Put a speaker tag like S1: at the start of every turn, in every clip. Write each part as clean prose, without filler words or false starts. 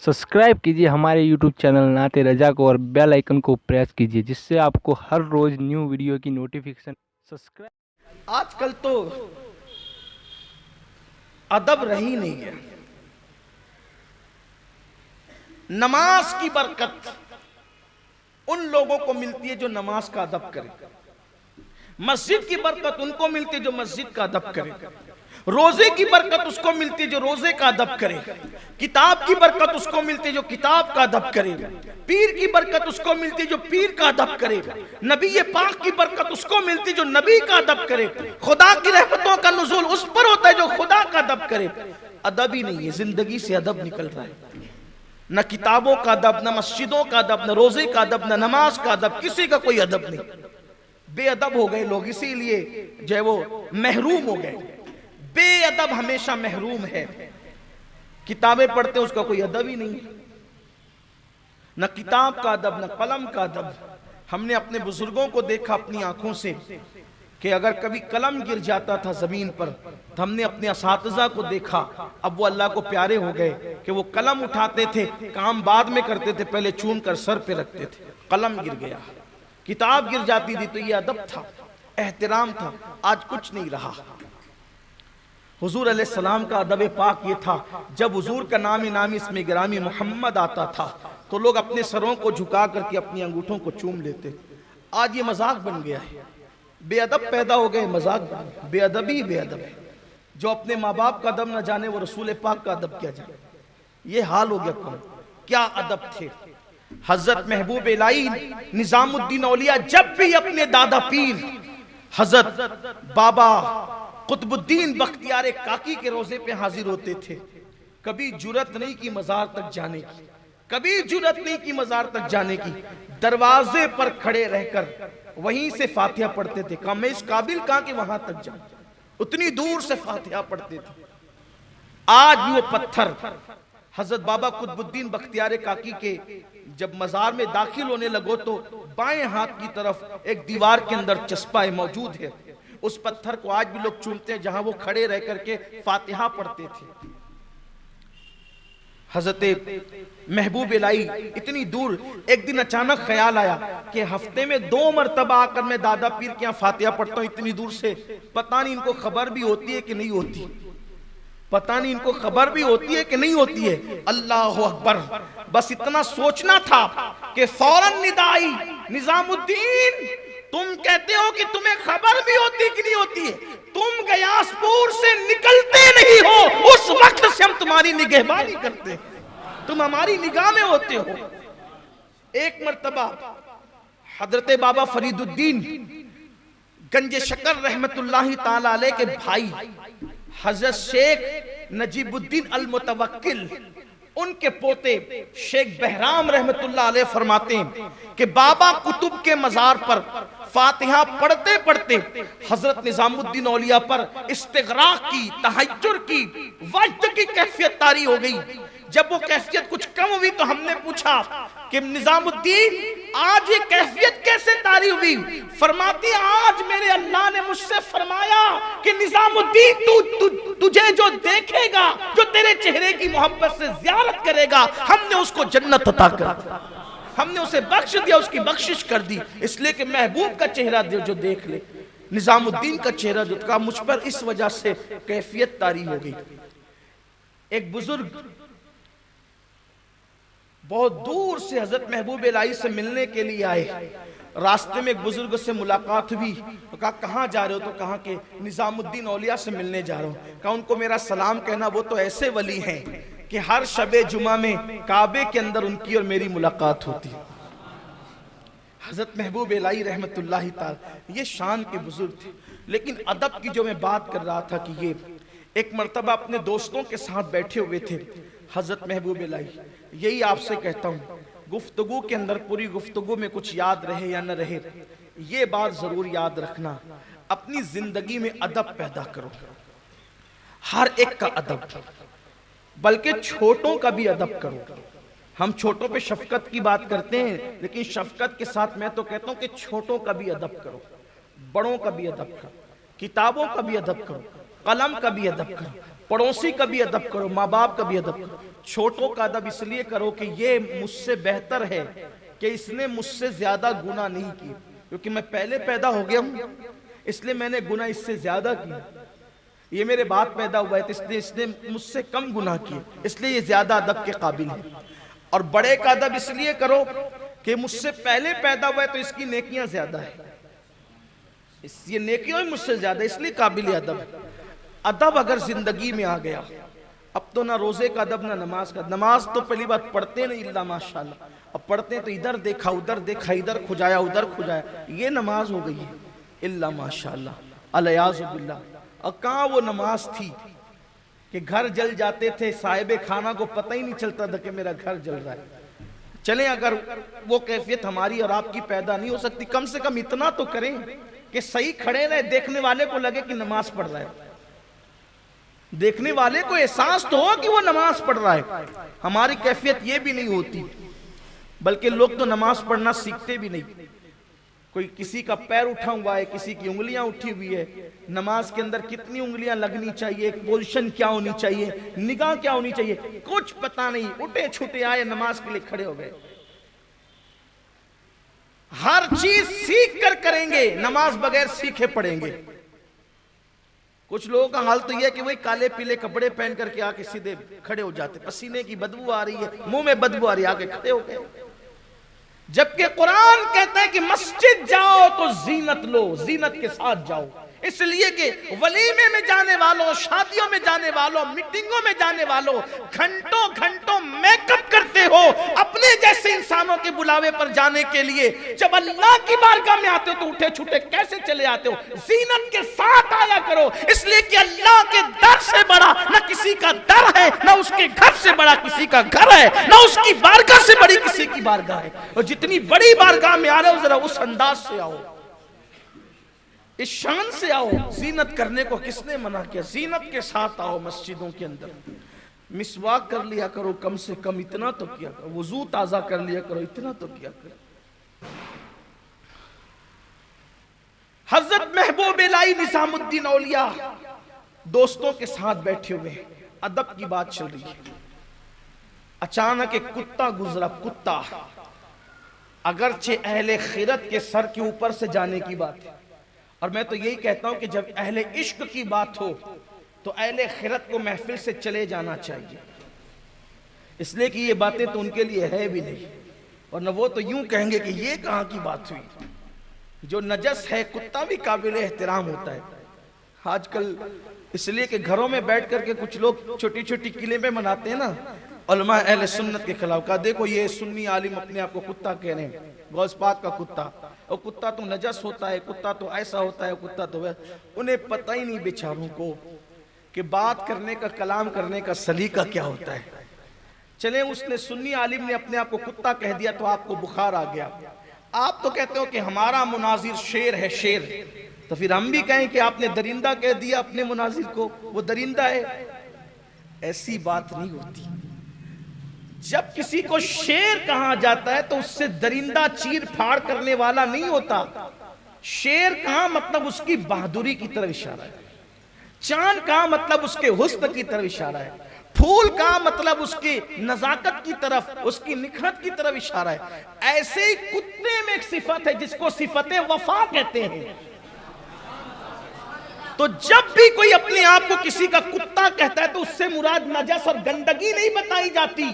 S1: Subscribe कीजिए हमारे YouTube channel नाते रजा को और बेल आइकन को प्रेस कीजिए जिससे आपको हर रोज न्यू वीडियो की नोटिफिकेशन सब्सक्राइब।
S2: आजकल तो अदब रही नहीं है। नमाज की बरकत उन लोगों को मिलती है जो नमाज का अदब करे, मस्जिद की बरकत उनको मिलती है जो मस्जिद का अदब करे, रोजे की बरकत उसको मिलती है जो रोजे का अदब करे, किताब की बरकत उसको मिलती है जो किताब का अदब करे, पीर की बरकत उसको मिलती है जो पीर का अदब करे, नबी पाक की बरकत उसको मिलती है जो नबी का अदब करे, खुदा की रहमतों का नुज़ूल उस पर होता है जो खुदा का अदब करे। अदब ही नहीं है, जिंदगी से अदब निकल रहा है। न किताबों का अदब, न मस्जिदों का अदब, न रोजे का अदब, न नमाज का अदब, किसी का कोई अदब नहीं। बेअदब हो गए लोग, इसीलिए जो है वो महरूम हो गए। बेअदब हमेशा महरूम है। किताबें पढ़ते उसका कोई अदब ही नहीं, न किताब का अदब, न कलम का अदब। हमने अपने बुजुर्गों को देखा अपनी आंखों से कि अगर कभी कलम गिर जाता था जमीन पर तो हमने अपने असातिज़ा को देखा, अब वो अल्लाह को प्यारे हो गए कि वो कलम उठाते थे, काम बाद में करते थे, पहले चूम कर सर पे रखते थे। कलम गिर गया, किताब गिर जाती थी तो ये अदब था, एहतराम था। आज कुछ नहीं रहा। हुजूर अलैहिस्सलाम का अदब पाक ये था, जब हुजूर का नामी इसमें गिरामी मोहम्मद आता था तो लोग अपने सरों को झुका करके अपनी अंगूठों को चूम लेते। आज ये मजाक बन गया है, बेअदब पैदा हो गए, मजाक बन गया। बेअदबी बेअदब है। जो अपने माँ बाप का अदब न जाने वो रसूल पाक का अदब क्या जाने। ये हाल हो गया। कौन क्या अदब थे। हजरत महबूब इलाही निजामुद्दीन औलिया जब भी अपने दादा पीर हजरत बाबा कुतुबुद्दीन बख्तियार काकी के रोजे पे हाजिर होते थे, कभी जुरत नहीं की मजार तक जाने की, कभी जुरत नहीं की मजार तक जाने की। दरवाजे पर खड़े रहकर वहीं से फातिहा पढ़ते थे। कहा मैं इस काबिल कहां कि वहां तक जाऊं, उतनी दूर से फातिहा पढ़ते थे। आज भी वो पत्थर हजरत बाबा कुतुबुद्दीन बख्तियार काकी के जब मजार में दाखिल होने लगो तो बाएं हाथ की तरफ एक दीवार के अंदर चस्पा है, मौजूद है। उस पत्थर को आज भी लोग चूमते हैं जहां वो खड़े रह करके फातिहा पढ़ते थे। हजरत महबूब इलाही इतनी दूर, एक दिन अचानक ख्याल आया कि हफ्ते में 2 मरतबा आकर मैं दादा पीर के यहाँ फातिहा पढ़ता हूँ इतनी दूर से, पता नहीं इनको खबर भी होती है कि नहीं होती, पता नहीं इनको खबर भी होती है कि नहीं होती है। अल्लाह अकबर। बस इतना सोचना था कि फौरन निदा आई, निजामुद्दीन तुम कहते हो कि तुम्हें खबर भी होती कि नहीं होती है, तुम गयासपुर से निकलते नहीं हो, उस वक्त से हम तुम्हारी निगहबानी करते हैं, तुम हमारी निगाह में होते हो। एक मर्तबा हजरत बाबा फरीदुद्दीन गंज शकर रहमतुल्लाहि ताला अलैह के भाई हजरत शेख नजीबुद्दीन अल मुतवक्किल, उनके पोते शेख बहराम रहमतुल्लाह अलैह फरमाते हैं कि बाबा कुतुब के मजार पर फातिहा पढ़ते पढ़ते हजरत निजामुद्दीन औलिया पर इस्तिगराक की, तहज्जुर की, वज्द की कैफियत तारी हो गई। जब वो कैफियत कुछ कम हुई तो हमने पूछा कि निजामुद्दीन आज ये कैफियत कैसे तारी हुई। फरमाती आज मेरे अल्लाह ने मुझसे फरमाया कि निजामुद्दीन तुझे जो देखेगा, जो तेरे चेहरे की मोहब्बत से ज़ियारत करेगा, हमने उसको जन्नत अता कर दी, हमने उसे बख्श दिया, उसकी बख्शिश कर दी। इसलिए कि महबूब का चेहरा जो देख ले, निजामुद्दीन का चेहरा जो था मुझ पर इस वजह से कैफियत तारी हो गई। एक बुजुर्ग बहुत दूर से हजरत महबूब इलाही से मिलने के लिए आए। रास्ते में एक बुजुर्ग से मुलाकात हुई तो कहा कहाँ जा रहे हो, तो कहा कि निजामुद्दीन औलिया से मिलने जा रहा हूँ। कहा उनको मेरा सलाम कहना, वो तो ऐसे वली हैं कि हर शबे जुमा में काबे के अंदर उनकी और मेरी मुलाकात होती है। हजरत महबूब इलाही रहमतुल्लाहि ताला ये शान के बुजुर्ग थे। लेकिन अदब की जो मैं बात कर रहा था कि ये एक मर्तबा अपने दोस्तों के साथ बैठे हुए थे हजरत महबूब इलाही। यही आपसे कहता हूँ, गुफ्तगू के अंदर पूरी गुफ्तगू में कुछ याद रहे या न रहे, ये बात जरूर याद रखना, अपनी जिंदगी में अदब पैदा करो, हर एक का अदब, बल्कि छोटों का भी अदब करो। हम छोटों पे शफकत की बात करते हैं, लेकिन शफकत के साथ मैं तो कहता हूं कि छोटों का भी अदब करो, बड़ों का भी अदब करो, किताबों का भी अदब करो, कलम का भी अदब करो। पड़ोसी का भी अदब करो, माँ बाप का भी अदब करो। छोटों का अदब इसलिए करो कि ये मुझसे बेहतर है, कि इसने मुझसे ज्यादा गुनाह नहीं किए, क्योंकि मैं पहले पैदा हो गया हूं इसलिए मैंने गुनाह इससे ज्यादा किया। ये मेरे बाद पैदा हुआ है तो इसलिए इसने मुझसे कम गुनाह किए, इसलिए ये ज्यादा अदब के काबिल है। और बड़े का अदब इसलिए करो कि मुझसे पहले पैदा हुआ है तो इसकी नेकियां ज्यादा है, ये नेकियों में मुझसे ज्यादा, इसलिए काबिल अदब है। अदब अगर जिंदगी में आ गया, अब तो ना रोजे का अदब ना नमाज का। नमाज तो पहली बात पढ़ते नहीं इल्ला माशाल्लाह, अब पढ़ते हैं तो इधर देखा उधर देखा, इधर खुजाया उधर खुजाया, ये नमाज हो गई है इल्ला माशाल्लाह अलयाज़ु बिल्लाह। और कहाँ वो नमाज थी कि घर जल जाते थे, साहिबे खाना को पता ही नहीं चलता था कि मेरा घर जल रहा है। चलें अगर वो कैफियत हमारी और आपकी पैदा नहीं हो सकती, कम से कम इतना तो करें कि सही खड़े रहे, देखने वाले को लगे कि नमाज पढ़ रहा है, देखने वाले को एहसास तो हो कि वो नमाज पढ़ रहा है। हमारी कैफियत ये भी नहीं होती, बल्कि लोग तो नमाज पढ़ना सीखते भी नहीं। कोई किसी का पैर उठा हुआ है, किसी की उंगलियां उठी हुई है, नमाज के अंदर कितनी उंगलियां लगनी चाहिए, पोजीशन क्या होनी चाहिए, निगाह क्या होनी चाहिए, कुछ पता नहीं, उठे छूटे आए नमाज के लिए खड़े हो गए। हर चीज सीख कर करेंगे, नमाज बगैर सीखे पढ़ेंगे। कुछ लोगों का हाल तो यह कि वही काले पीले कपड़े पहन करके आके सीधे खड़े हो जाते, पसीने की बदबू आ रही है, मुंह में बदबू आ रही है, आके खड़े हो गए। जबकि कुरान कहता है कि मस्जिद जाओ तो जीनत लो, जीनत के साथ जाओ। इसलिए कि वलीमे में जाने वालों, शादियों में जाने वालों, मीटिंगों में जाने वालों घंटों घंटों मेकअप करते हो अपने जैसे इंसानों के बुलावे पर जाने के लिए। जब अल्लाह की बारगाह में आते हो तो उठे छूटे कैसे चले आते हो? जीनत के साथ आया करो, इसलिए कि अल्लाह के दर से बड़ा न किसी का दर है, न उसके घर से बड़ा किसी का घर है, न उसकी बारगाह से बड़ी किसी की बारगाह है। और जितनी बड़ी बारगाह में आ रहे हो जरा उस अंदाज से आओ, इस शान से आओ। जीनत करने को किसने मना किया? जीनत के साथ आओ मस्जिदों के अंदर। मिसवाक कर लिया करो, कम से कम इतना तो किया करो, वुजू ताजा कर लिया करो, इतना तो किया करो। हजरत महबूब इलाही निजामुद्दीन औलिया दोस्तों के साथ बैठे हुए, अदब की बात चल रही है। अचानक एक कुत्ता गुजरा, कुत्ता, अगरचे अहले खिरत के सर के ऊपर से जाने की बात है। और मैं तो यही कहता हूं कि जब अहले इश्क की बात हो तो अहले खिरत को महफिल से चले जाना चाहिए, इसलिए कि ये बातें तो उनके लिए है भी नहीं, और न वो तो यूं कहेंगे कि ये कहां की बात हुई। जो नजस है कुत्ता भी काबिल एहतराम होता है। आजकल इसलिए कि घरों में बैठ करके कुछ लोग छोटी छोटी किलें मनाते हैं ना, उलमा अहले सुन्नत के खिलाफ। कहा देखो ये सुन्नी आलिम अपने आप को कुत्ता कह रहे हैं, गौस पाक का कुत्ता, और कुत्ता तो नजस होता है, कुत्ता तो ऐसा होता है, कुत्ता तो वैसा। उन्हें पता ही नहीं बेचारों को कि बात करने का, कलाम करने का सलीका क्या होता है। चले उसने सुन्नी आलिम ने अपने आप को कुत्ता कह दिया तो आपको बुखार आ गया। आप तो कहते हो कि हमारा मुनाजिर शेर है, शेर, तो फिर हम भी कहें कि आपने दरिंदा कह दिया अपने मुनाजिर को, वो दरिंदा है। ऐसी बात नहीं होती। जब किसी को शेर कहा जाता है तो उससे दरिंदा चीर फाड़ करने वाला नहीं होता। शेर कहा मतलब उसकी बहादुरी की तरफ इशारा है, चांद का मतलब उसके हुस्न की तरफ इशारा है, फूल का मतलब उसकी नजाकत की तरफ, उसकी निखरत की तरफ इशारा है। ऐसे ही कुत्ते में एक सिफत है जिसको सिफते वफा कहते हैं। तो जब भी कोई अपने आप को किसी का कुत्ता कहता है तो उससे मुराद नजस और गंदगी नहीं बताई जाती,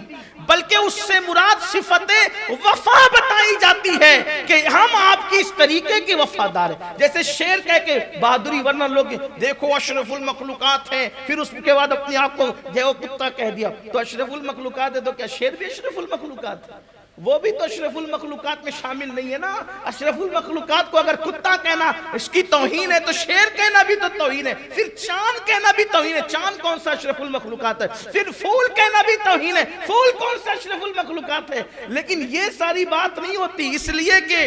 S2: बल्कि उससे मुराद सिफते वफा बताई जाती है कि हम आपकी इस तरीके के वफादार हैं। जैसे शेर कह के बहादुरी, वरना लोग देखो अशरफुल मखलूकात है, फिर उसके बाद अपने आप को जो कुत्ता कह दिया तो अशरफुल मखलूकात है, तो क्या शेर भी अशरफुल मखलूकात है? वो भी तो अशरफुल मखलूकात में शामिल नहीं है ना। अशरफुल मखलूकात को अगर कुत्ता कहना इसकी तौहीन है तो शेर कहना भी तो तौहीन है, फिर चांद कहना भी तौहीन है। चांद कौन सा अशरफुल मखलूकात है? फिर फूल कहना भी तौहीन है, फूल कौन सा अशरफुल मखलूकात है? लेकिन ये सारी बात नहीं होती, इसलिए कि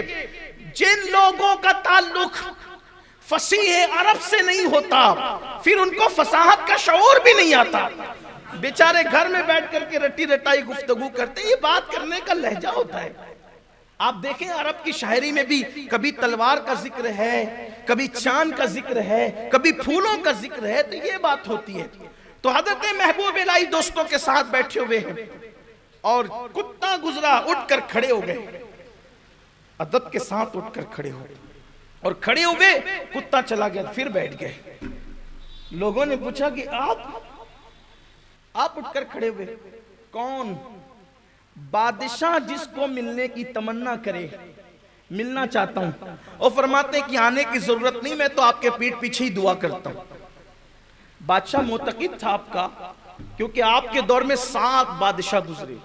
S2: जिन लोगों का ताल्लुक फसीह अरब से नहीं होता फिर उनको फसाहत का शऊर भी नहीं आता। बेचारे घर में बैठ करके रटी रटाई गुफ्तगू करते, ये बात करने का लहजा होता है। आप देखें अरब की शायरी में भी कभी तलवार का जिक्र है, कभी चांद का जिक्र है, कभी फूलों का जिक्र है, तो ये बात होती है। تو حضرت محبوب الہی دوستوں کے ساتھ بیٹھے ہوئے ہیں اور کتا گزرا، اٹھ کر کھڑے ہو گئے، ادب کے ساتھ اٹھ کر کھڑے ہو گئے اور کھڑے ہوئے، کتا چلا گیا، پھر بیٹھ گئے۔ لوگوں نے پوچھا کہ آپ اٹھ کر کھڑے ہوئے، کون؟ بادشاہ جس کو ملنے کی تمنا کرے، ملنا چاہتا ہوں، اور فرماتے ہیں کہ آنے کی ضرورت نہیں، میں تو آپ کے پیٹھ پیچھے ہی دعا کرتا ہوں۔ بادشاہ معتقد تھا آپ کا، کیونکہ آپ کے دور میں 7 بادشاہ گزرے۔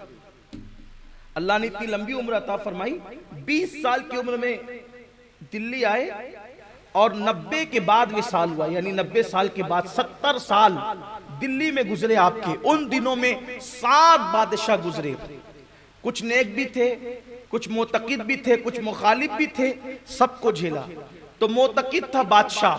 S2: اللہ نے اتنی لمبی عمر عطا فرمائی، 20 سال کی عمر میں دلی آئے اور 90 کے بعد وصال ہوا، یعنی 90 سال کے بعد 70 سال دلی میں گزرے آپ کے۔ ان دنوں میں 7 بادشاہ گزرے، کچھ نیک بھی تھے، کچھ معتقد بھی تھے، کچھ مخالف بھی تھے، سب کو جھیلا۔ تو معتقد تھا بادشاہ،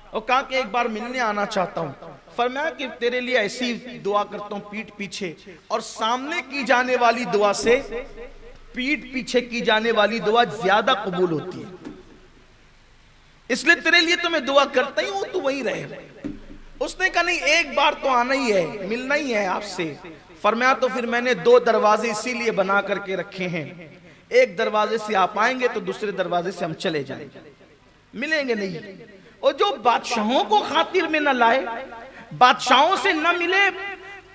S2: اور کہا کہ ایک بار ملنے آنا چاہتا ہوں۔ فرمایا کہ تیرے لیے ایسی دعا کرتا ہوں پیٹھ پیچھے، اور سامنے کی جانے والی دعا سے پیٹھ پیچھے کی جانے والی دعا زیادہ قبول ہوتی ہے، اس لیے تیرے لیے تو میں دعا کرتا ہی ہوں، تو وہی رہے۔ اس نے کہا نہیں، ایک بار تو آنا ہی ہے، ملنا ہی ہے آپ سے۔ فرمایا تو پھر میں نے 2 دروازے اسی لیے بنا کر کے رکھے ہیں، ایک دروازے سے آپ آئیں گے تو دوسرے دروازے سے ہم چلے جائیں گے، ملیں گے نہیں۔ اور جو بادشاہوں کو خاطر میں نہ لائے، بادشاہوں سے نہ ملے،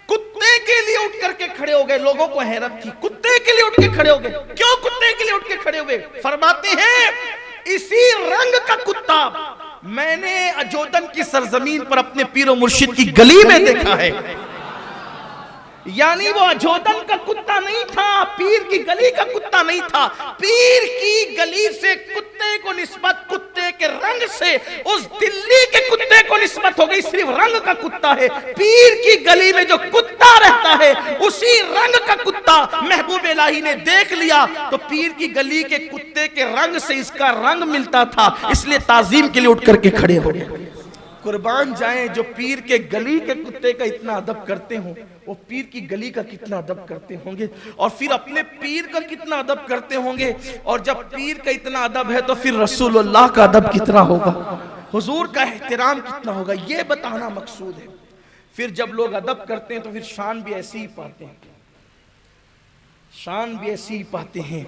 S2: کتے کے لیے اٹھ کر کے کھڑے ہو گئے۔ لوگوں کو حیرت تھی، کتے کے لیے اٹھ کے کھڑے ہو گئے، کیوں کتے کے لیے اٹھ کے کھڑے ہوئے؟ فرماتے ہیں اسی رنگ کا کتا میں نے اجودن کی سرزمین پر اپنے پیر و مرشد کی گلی میں دیکھا ہے۔ یعنی وہ اجودن کا کتا نہیں تھا، پیر کی گلی کا کتا نہیں تھا، پیر کی گلی سے کتے کو نسبت کتے کے رنگ سے اس دلی کے کتے کو نسبت ہو گئی، صرف رنگ کا کتا ہے۔ پیر کی گلی میں جو کتا رہتا ہے اسی رنگ کا کتا محبوب الہی نے دیکھ لیا، تو پیر کی گلی کے کتے کے رنگ سے اس کا رنگ ملتا تھا، اس لیے تعظیم کے لیے اٹھ کر کے کھڑے ہو گئے۔ قربان جائیں جو پیر کے گلی کے کتے کا اتنا ادب کرتے ہوں، وہ پیر کی گلی کا کتنا ادب کرتے ہوں گے، اور پھر اپنے پیر کا کتنا ادب کرتے ہوں گے۔ اور جب پیر کا اتنا ادب ہے تو پھر رسول اللہ کا ادب کتنا ہوگا، حضور کا احترام کتنا ہوگا، یہ بتانا مقصود ہے۔ پھر جب لوگ ادب کرتے ہیں تو پھر شان بھی ایسی ہی پاتے ہیں، شان بھی ایسی ہی پاتے ہیں۔